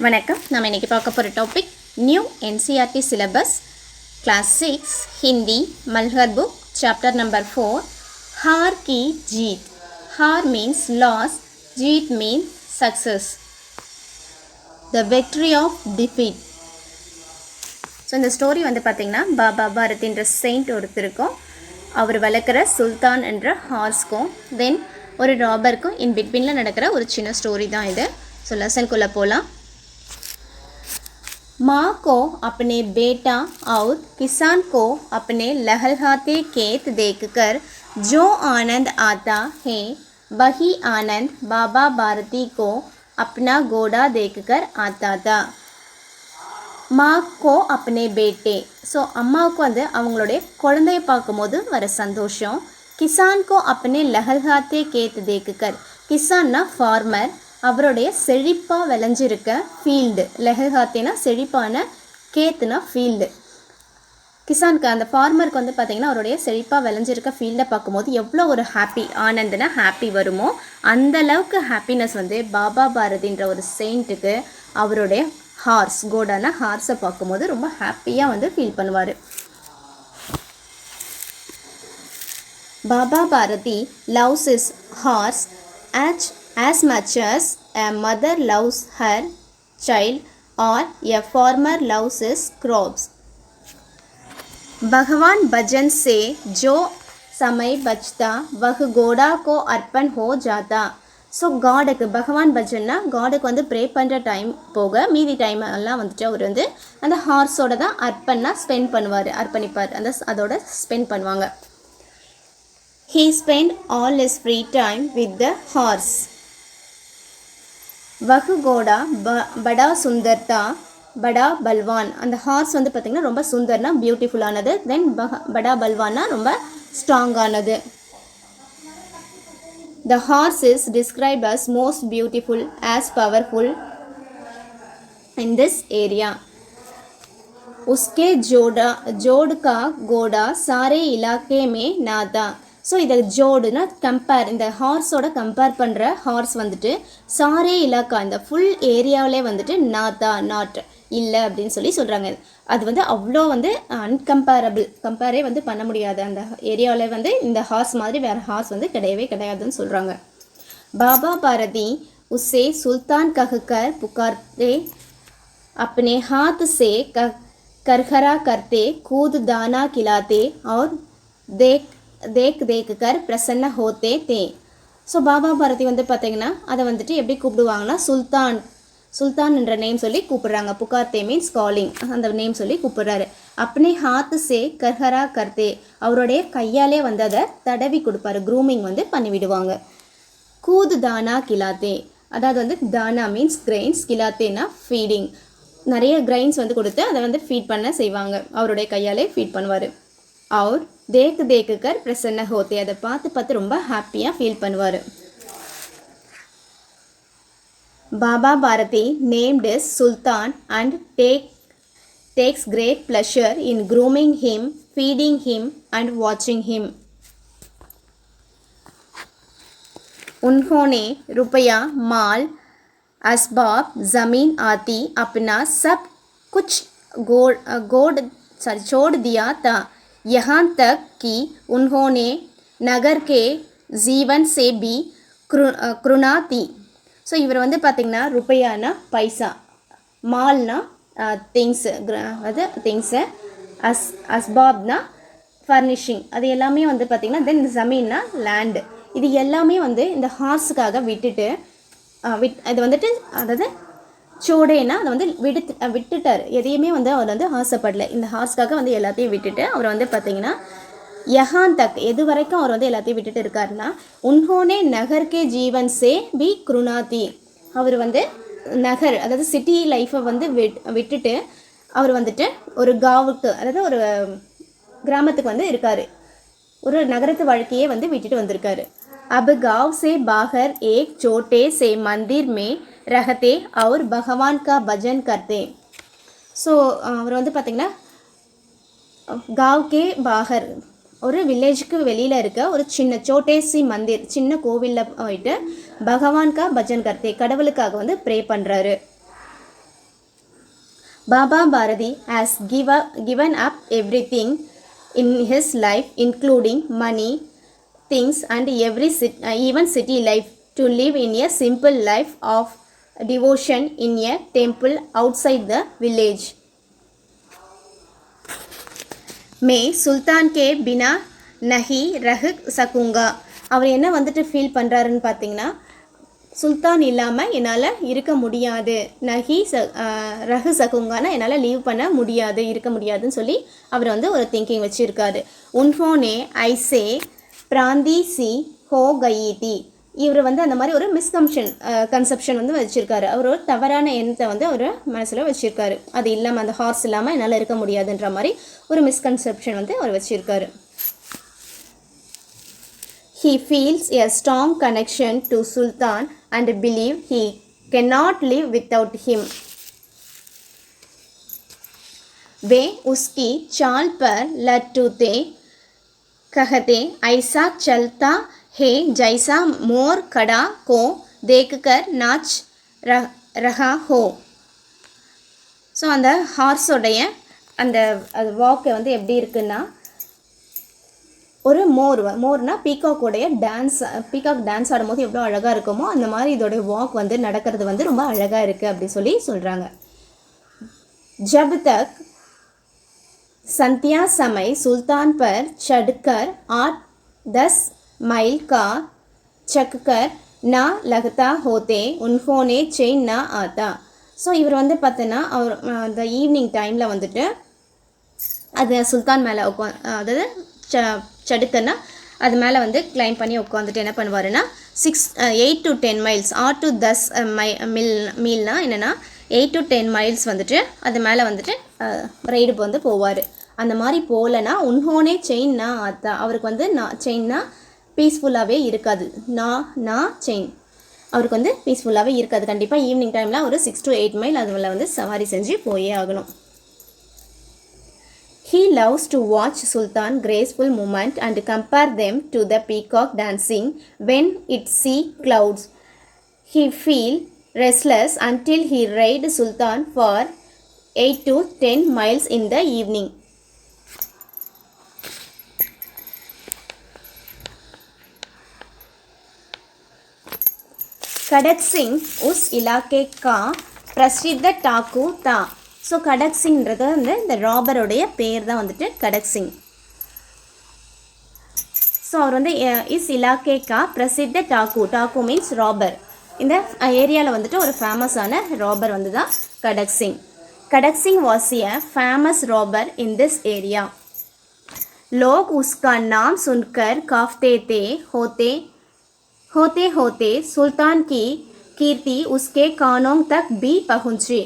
வணக்கம். நம்ம இன்னைக்கு பார்க்க போகிற topic new NCERT syllabus class 6 Hindi Malhar book chapter number 4 Haar ki Jeet. Haar means loss, jeet means success, the victory of defeat. So இந்த ஸ்டோரி வந்து பார்த்திங்கன்னா பாபா பாரதின்ற செயின்ட் ஒருத்தருக்கும் அவர் வளர்க்குற சுல்தான் என்ற ஹார்ஸ்க்கும் தென் ஒரு ராபருக்கும் இன் பிட்வீனில் நடக்கிற ஒரு சின்ன ஸ்டோரி தான் இது. ஸோ லெசனுக்குள்ளே போகலாம். माँ को अपने बेटा और किसान को अपने लहलहाते खेत देखकर जो आनंद आता है वही आनंद बाबा भारती को अपना घोड़ा देखकर आता था. माँ को अपने बेटे, ஸோ அம்மாவுக்கு வந்து அவங்களுடைய குழந்தைய பார்க்கும்போது வர சந்தோஷம். கிசான் கோ अपने लहलहाते खेत देखकर, கிசான்னா ஃபார்மர், அவருடைய செழிப்பாக விளைஞ்சிருக்க ஃபீல்டு, லெஹல்ஹாத்தினா செழிப்பான, கேத்துனா ஃபீல்டு. கிசானுக்கு அந்த ஃபார்மருக்கு வந்து பார்த்திங்கன்னா அவருடைய செழிப்பாக விளைஞ்சிருக்க ஃபீல்டை பார்க்கும்போது எவ்வளோ ஒரு ஹாப்பி, ஆனந்தனா ஹாப்பி வருமோ அந்தளவுக்கு ஹாப்பினஸ் வந்து பாபா பாரதின்ற ஒரு செயின்ட்டுக்கு அவருடைய ஹார்ஸ், கோடான ஹார்ஸை பார்க்கும்போது ரொம்ப ஹாப்பியாக வந்து ஃபீல் பண்ணுவார். Baba Bharati loves is horse as much as a mother loves her child or a farmer loves his crops. भगवान भजन से जो समय बचता वह घोड़ा को अर्पण हो जाता. ஸோ காடுக்கு பகவான் பஜன்னா காடுக்கு வந்து ப்ரே பண்ணுற டைம் போக மீதி டைம் எல்லாம் வந்துட்டு அவர் வந்து அந்த ஹார்ஸோட தான் அர்ப்பணா ஸ்பெண்ட் பண்ணுவார், அர்ப்பணிப்பார், அதோட ஸ்பெண்ட் பண்ணுவாங்க. He spent all his free time with the horse. வஹு கோடா படா சுந்தர்தா படா பல்வான். அந்த ஹார்ஸ் வந்து பார்த்திங்கன்னா ரொம்ப சுந்தர்னா பியூட்டிஃபுல்லானது, தென் படா பல்வான்னா ரொம்ப ஸ்ட்ராங்கானது. The horse is described as most beautiful, as powerful in this area. उसके जोड़ का घोड़ा सारे इलाके में नाता. ஸோ இதை ஜோடுனா கம்பேர், இந்த ஹார்ஸோட கம்பேர் பண்ணுற ஹார்ஸ் வந்துட்டு சாரே இலாக்கா, இந்த ஃபுல் ஏரியாவிலே வந்துட்டு நாத்தா, நாட் இல்லை அப்படின்னு சொல்லி சொல்கிறாங்க. அது வந்து அவ்வளோ வந்து அன்கம்பேரபிள், கம்பேரே வந்து பண்ண முடியாது. அந்த ஏரியாவில் வந்து இந்த ஹார்ஸ் மாதிரி வேறு ஹார்ஸ் வந்து கிடையவே கிடையாதுன்னு சொல்கிறாங்க. பாபா பாரதி உஸ்ஸே சுல்தான் கஹ்கர் புகார்த்தே अपने हाथ से करखरा करते कूद दाना खिलाते और देख कर प्रसन्न होते थे. ஸோ பாபா பாரதி வந்து பார்த்திங்கன்னா அதை வந்துட்டு எப்படி கூப்பிடுவாங்கன்னா சுல்தான் என்ற நேம் சொல்லி கூப்பிடுறாங்க. புகார்த்தே மீன்ஸ் காலிங், அந்த நேம் சொல்லி கூப்பிடுறாரு. அப்பனே ஹாத்து சே கர்ஹரா கர்த்தே, அவருடைய கையாலே வந்து அதை தடவி கொடுப்பாரு, க்ரூமிங் வந்து பண்ணிவிடுவாங்க. கூது தானா கிலாத்தே, அதாவது வந்து தானா மீன்ஸ் கிரெயின்ஸ், கிலாத்தேனா ஃபீடிங், நிறைய கிரெயின்ஸ் வந்து கொடுத்து அதை வந்து ஃபீட் பண்ண செய்வாங்க, அவருடைய கையாலே ஃபீட் பண்ணுவார். அவர் தேக்கு கர் பிரசன்ன ஹோத்தே, அதை பார்த்து ரொம்ப ஹாப்பியாக ஃபீல் பண்ணுவார். Baba Bharati named is Sultan and takes great pleasure in grooming him, feeding him and watching him. उन्होंने रुपया, माल, असबाब, ज़मीन आदि अपना सब कुछ छोड़ दिया था, यहाँ तक कि उन्होंने नगर के जीवन से भी कृणा थी. ஸோ இவர் வந்து பார்த்திங்கன்னா ருப்பையானா பைசா, மால்னா திங்ஸு, அது திங்ஸு, அஸ்பாப்னா ஃபர்னிஷிங், அது எல்லாமே வந்து பார்த்திங்கன்னா தென் ஜமீன்னா லேண்டு, இது எல்லாமே வந்து இந்த ஹார்ஸுக்காக விட்டுட்டு அது வந்துட்டு, அதாவது சோடேனா அதை வந்து விட்டுட்டார், எதையுமே வந்து அவர் வந்து ஆசைப்படல. இந்த ஹார்ஸ்க்காக வந்து எல்லாத்தையும் விட்டுட்டு அவர் வந்து பார்த்திங்கன்னா யஹான் தக், எது வரைக்கும் அவர் வந்து எல்லாத்தையும் விட்டுட்டு இருக்காருன்னா உன்ஹோனே நகர்கே ஜீவன் சே பி குருநாதி, அவர் வந்து நகர், அதாவது சிட்டி லைஃப்பை வந்து விட்டுட்டு அவர் வந்துட்டு ஒரு காவுக்கு, அதாவது ஒரு கிராமத்துக்கு வந்து இருக்கார், ஒரு நகரத்து வாழ்க்கையே வந்து விட்டுட்டு வந்திருக்காரு. अब गाँव से बाहर एक छोटे से मंदिर में रहते और भगवान का भजन करते. ஸோ அவர் வந்து பார்த்திங்கன்னா गाँव के बाहर, ஒரு வில்லேஜுக்கு வெளியில் இருக்க ஒரு சின்ன சோட்டேசி மந்திர், சின்ன கோவிலில் போயிட்டு பகவான் கா பஜன் கர்த்தே, கடவுளுக்காக வந்து ப்ரே பண்ணுறாரு. Baba Bharati has given up everything in his life, including money, things, and even city life, to live in a simple life of devotion in a temple outside the village. मैं सुल्तान के बिना नहीं रह सकूँगा. அவர் என்ன வந்துட்டு feel பண்ணுறாருன்னு பார்த்தீங்கன்னா, சுல்தான் இல்லாமல் என்னால் இருக்க முடியாது. ரஹு சகுங்கானா என்னால் லீவ் பண்ண முடியாது, இருக்க முடியாதுன்னு சொல்லி அவர் வந்து ஒரு திங்கிங் வச்சுருக்காரு. உன்ஹோனே ஐசே பிராந்தி சி ஹோ கயீதி. இவர் வந்து அந்த மாதிரி ஒரு கன்செப்ஷன் வந்து வச்சுருக்காரு. அவர் ஒரு தவறான எண்ணத்தை வந்து அவர் மனசில் வச்சுருக்காரு. அது இல்லாமல், அந்த ஹார்ஸ் இல்லாமல் என்னால் இருக்க முடியாதுன்ற மாதிரி ஒரு மிஸ்கன்செப்ஷன் வந்து அவர் வச்சுருக்காரு. He feels a strong connection to Sultan and believe he cannot live without him. वे उसकी चाल पर लट्टूते कहते ऐसा चलता है जैसा मोर खड़ा को देखकर नाच रहा हो. ஸோ அந்த ஹார்ஸோடைய அந்த வாக்கை வந்து எப்படி இருக்குன்னா, ஒரு மோர்னா பீகாக்கோடைய பீகாக் டான்ஸ் ஆடும்போது எவ்வளோ அழகாக இருக்குமோ அந்த மாதிரி இதோடைய வாக் வந்து நடக்கிறது வந்து ரொம்ப அழகாக இருக்குது அப்படி சொல்லி சொல்கிறாங்க. जब तक संध्या समय सुल्तान पर चढ़कर 8-10 मील का चक्कर ना लगता होते उन्होंने चैन ना आता. ஸோ இவர் வந்து பார்த்தோன்னா அவர் அந்த ஈவினிங் டைமில் வந்துட்டு அது சுல்தான் மேலே அதாவது சடுக்கன்னா அது மேலே வந்து கிளைம் பண்ணி உட்காந்துட்டு என்ன பண்ணுவாருன்னா 8 to 10 மைல்ஸ் 8 to 10 மீல்னா என்னென்னா 8 to 10 மைல்ஸ் வந்துட்டு அது மேலே வந்துட்டு ரைடு வந்து போவார். அந்த மாதிரி போகலன்னா உன்ஹோனே செயின்னா அத்தா, அவருக்கு வந்து செயின்னா பீஸ்ஃபுல்லாகவே இருக்காது. செயின் அவருக்கு வந்து பீஸ்ஃபுல்லாகவே இருக்காது. கண்டிப்பாக ஈவினிங் டைமில் ஒரு 6 to 8 மைல் அதில் வந்து சவாரி செஞ்சு போயே ஆகணும். He loves to watch Sultan graceful movement and compare them to the peacock dancing when it see clouds. He feel restless until he ride Sultan for 8 to 10 miles in the evening. खड़क सिंह उस इलाके का प्रसिद्ध डाकू था. So கடக் சிங்கிறது வந்து இந்த ராபருடைய பேர் தான் வந்துட்டு கடக் சிங். ஸோ அவர் வந்து இஸ் இலாக்கேக்கா பிரசித்த டாக்கு மீன்ஸ் ராபர். இந்த ஏரியாவில் வந்துட்டு ஒரு ஃபேமஸான ராபர் வந்து தான் Kharak Singh. Kharak Singh was a famous robber in this area. लोग उसका नाम सुनकर कांपते थे. होते होते सुल्तान की कीर्ति उसके कानों तक भी पहुंची.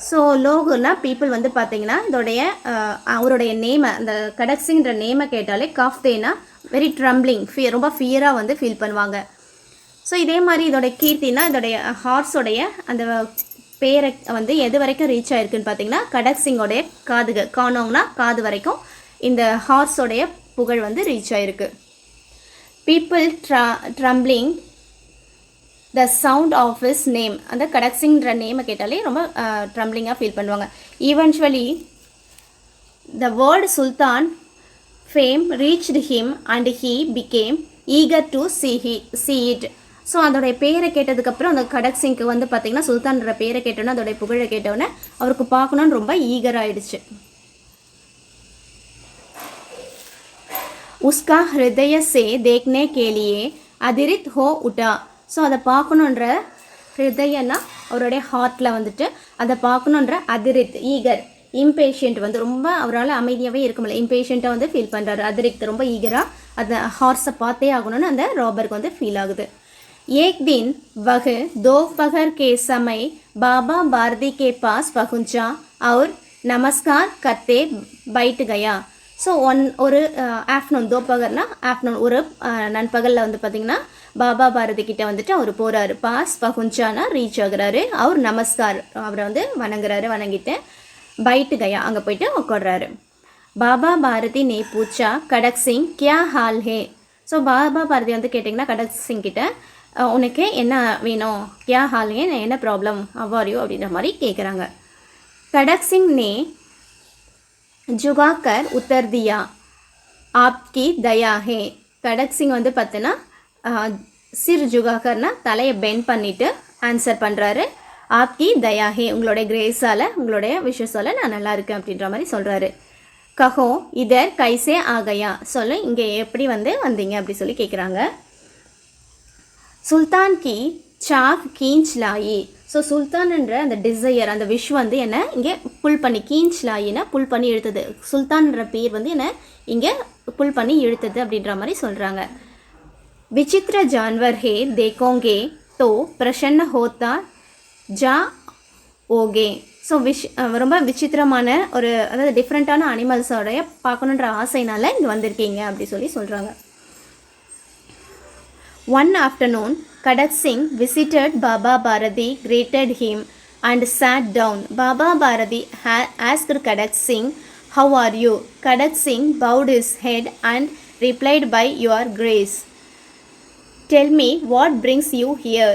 ஸோ லோகுன்னா பீப்புள் வந்து பார்த்தீங்கன்னா இதோடைய அவருடைய நேமை, அந்த கடக் சிங்ன்ற நேமை கேட்டாலே காஃப்தேனா வெரி ட்ரம்பிளிங், ரொம்ப ஃபியராக வந்து ஃபீல் பண்ணுவாங்க. ஸோ இதே மாதிரி இதோடைய கீர்த்தினா இதோடைய ஹார்ஸோடைய அந்த பேரை வந்து எது வரைக்கும் ரீச் ஆகிருக்குன்னு பார்த்தீங்கன்னா கடக் சிங்கோடைய கானோங்னா காது வரைக்கும் இந்த ஹார்ஸோடைய புகழ் வந்து ரீச் ஆகிருக்கு. People trembling the sound of his name, அந்த கடக் சிங்ன்ற நேமை கேட்டாலே ரொம்ப ட்ரம்பிளிங்காக ஃபீல் பண்ணுவாங்க. Eventually the word Sultan fame reached him and he became eager to see it. So அதோடைய பேரை கேட்டதுக்கப்புறம் அந்த கடக் சிங்க்கு வந்து பார்த்திங்கன்னா சுல்தான்ற பேரை கேட்டோன்னே அதோடைய புகழை கேட்டோன்னே அவருக்கு பார்க்கணுன்னு ரொம்ப ஈகர் ஆகிடுச்சு. உஸ்கா ஹிருதய சே தேக்னே கேலியே அதிரித் ஹோ உட்டா. ஸோ அதை பார்க்கணுன்ற ஹிருதயன்னா அவருடைய ஹார்ட்டில் வந்துட்டு அதை பார்க்கணுன்ற அதிரித் ஈகர், இம்பேஷண்ட் வந்து ரொம்ப அவரால் அமைதியாகவே இருக்க முடியல, இம்பேஷண்ட்டாக வந்து ஃபீல் பண்ணுறாரு. அதிரித் ரொம்ப ஈகராக அந்த ஹார்ஸை பார்த்தே ஆகணும்னு அந்த ராபருக்கு வந்து ஃபீல் ஆகுது. एक दिन वह दोपहर के समय बाबा भारती के पास पहुंचा और नमस्कार करते बैठ गया. ஸோ ஒரு ஆஃப்டர்நூன், தோப்பகர்னா ஆஃப்டர்நூன், ஒரு நண்பகலில் வந்து பார்த்திங்கன்னா பாபா பாரதி கிட்ட வந்துட்டு அவர் போகிறாரு. பாஸ் பகுஞ்சானா ரீச் ஆகுறாரு. அவர் நமஸ்கார் அவரை வந்து வணங்கிட்டு பைட்டு கயா அங்கே போயிட்டு உட்காடுறாரு. பாபா பாரதி நே பூச்சா கடக் சிங் கியா ஹால் ஹே. ஸோ பாபா பாரதி வந்து கேட்டிங்கன்னா கடக் சிங் கிட்ட உனக்கு என்ன வேணும், கியா ஹால் ஹே, என்ன ப்ராப்ளம், அவ்வாரியோ அப்படின்ற மாதிரி கேட்குறாங்க. கடக் சிங் ने झुकाकर उत्तर दिया आपकी दया है. கடக் சிங் வந்து பார்த்தீங்கன்னா சிர் ஜுகாக்கர்னா தலையை பெண்ட் பண்ணிவிட்டு ஆன்சர் பண்ணுறாரு. ஆப்கி தயா ஹே, உங்களுடைய கிரேஸால் உங்களுடைய விஷஸால் நான் நல்லா இருக்கேன் அப்படின்ற மாதிரி சொல்கிறாரு. கஹோ இதர் கைசே ஆகையா, சொல்ல இங்கே எப்படி வந்தீங்க அப்படி சொல்லி கேட்குறாங்க. சுல்தான் கி சாக் கீஞ்ச் லாயி. ஸோ சுல்தான்ன்ற அந்த டிசையர் அந்த விஷ் வந்து என்ன இங்கே புல் பண்ணி, கீஞ்ச் லாயினா புல் பண்ணி இழுத்தது, சுல்தான்ற பேர் வந்து என்ன இங்கே புல் பண்ணி இழுத்தது அப்படின்ற மாதிரி சொல்கிறாங்க. விசித்திர ஜான்வர் ஹே தேக்கோங்கே தோ பிரசன்ன ஹோத்தா ஜா ஓகே. ஸோ ரொம்ப விசித்திரமான ஒரு அதாவது டிஃப்ரெண்ட்டான அனிமல்ஸோடைய பார்க்கணுன்ற ஆசைனால இங்கே வந்திருக்கீங்க அப்படி சொல்லி சொல்கிறாங்க. One afternoon, Kadak Singh visited Baba Bharati, greeted him and sat down. Baba Bharati asked Kadak Singh, "How are you?" Kadak Singh bowed his head and replied, "By your grace. Tell me what brings you here.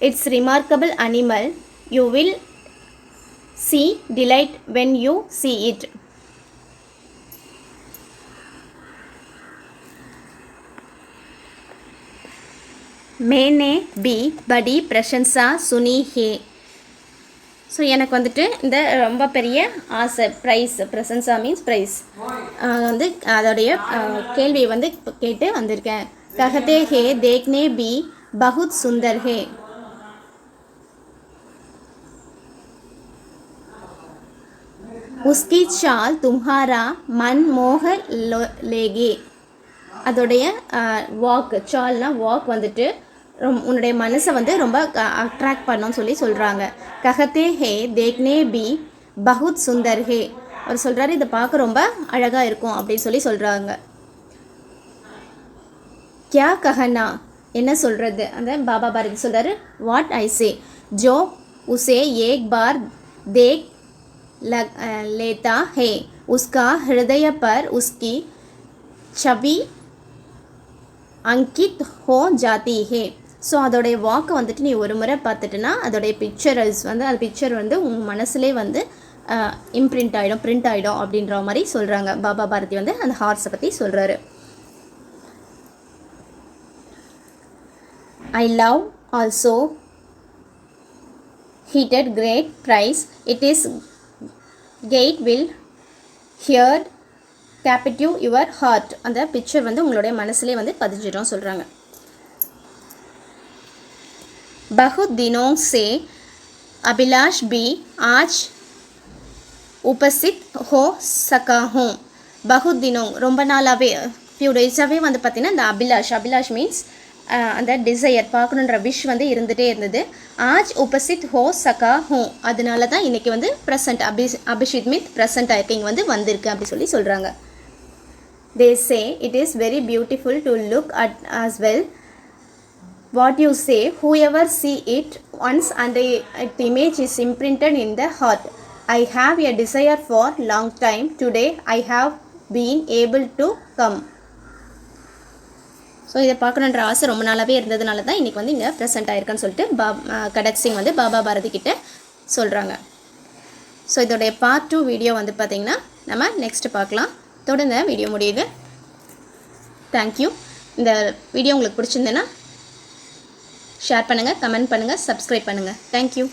It's remarkable animal. You will see delight when you see it." மேனே B படி பிரசன்சா சுனி ஹே. So எனக்கு வந்துட்டு இந்த ரொம்ப பெரிய ஆசை price, பிரசன்சா means price வந்து அதோடைய கேள்வி வந்து கேட்டு வந்திருக்கேன். கஹதே ஹே தேக்னே பி பகுத் சுந்தர் ஹே. உஸ்கி சால் தும்ஹாரா மன் மோக லேகே. அதோடைய வாக், சால்னா வாக் வந்துட்டு உன்னுடைய மனசை வந்து ரொம்ப அட்ராக்ட் பண்ணோன்னு சொல்லி சொல்கிறாங்க. கஹத்தே ஹே தேக்னே பி பகுத் சுந்தர் ஹே. அவர் சொல்கிறாரு இதை பார்க்க ரொம்ப அழகாக இருக்கும் அப்படின்னு சொல்லி சொல்கிறாங்க. கியா கஹனா, என்ன சொல்கிறது, அந்த பாபா பாரதி சொல்கிறாரு. வாட் ஐ சே ஜோ உசே ஏக் பார் தேக் लेता है उसका हृदय पर उसकी छवि अंकित हो जाती है. ஸோ அதோடைய வாக்கை வந்துட்டு நீ ஒரு முறை பார்த்துட்டுனா அதோடைய பிக்சர்ஸ் வந்து அந்த பிக்சர் வந்து உங்கள் மனசுலே வந்து இம்ப்ரிண்ட் ஆகிடும், பிரிண்ட் ஆகிடும் அப்படின்ற மாதிரி சொல்கிறாங்க. பாபா பாரதி வந்து அந்த ஹார்ஸை பற்றி சொல்கிறாரு. I love also heated great price. It is gate will hear captive your heart. அந்த பிக்சர் வந்து உங்களுடைய மனசுலே வந்து பதிஞ்சிடும் சொல்கிறாங்க. बहुत दिनों से अभिलाष भी आज उपस्थित हो सका हूँ. बहुत दिनों ரொம்ப நாளாகவே, ஃபியூ டேஸாகவே வந்து பார்த்திங்கன்னா இந்த அபிலாஷ் மீன்ஸ் அந்த டிசையர் பார்க்கணுன்ற விஷ் வந்து இருந்துகிட்டே இருந்தது. ஆஜ் உபசித் ஹோ சகா ஹூ, அதனால தான் இன்றைக்கி வந்து ப்ரெசண்ட் அபிஷித் மீத் ப்ரெசண்ட் ஆகிருக்கீங்க வந்து வந்திருக்கு அப்படி சொல்லி சொல்கிறாங்க. They say it is very beautiful to look at as well. What you say, whoever see it once and the image is imprinted in the heart. I have a desire for long time. Today I have been able to come. So இதை பார்க்கணுன்ற ஆசை ரொம்ப நாளாகவே இருந்ததுனால தான் இன்றைக்கி வந்து இங்கே present ஆகிருக்குன்னு சொல்லிட்டு கடக் சிங் வந்து பாபா பாரதி கிட்ட சொல்கிறாங்க. ஸோ இதோடைய பார்ட் 2 வீடியோ வந்து பார்த்திங்கன்னா நம்ம நெக்ஸ்ட்டு பார்க்கலாம். தொடர்ந்து வீடியோ முடியுது. தேங்க்யூ. இந்த வீடியோ உங்களுக்கு பிடிச்சிருந்தேன்னா ஷேர் பண்ணுங்கள், கமெண்ட் பண்ணுங்கள், சப்ஸ்கிரைப் பண்ணுங்கள். தேங்க்யூ.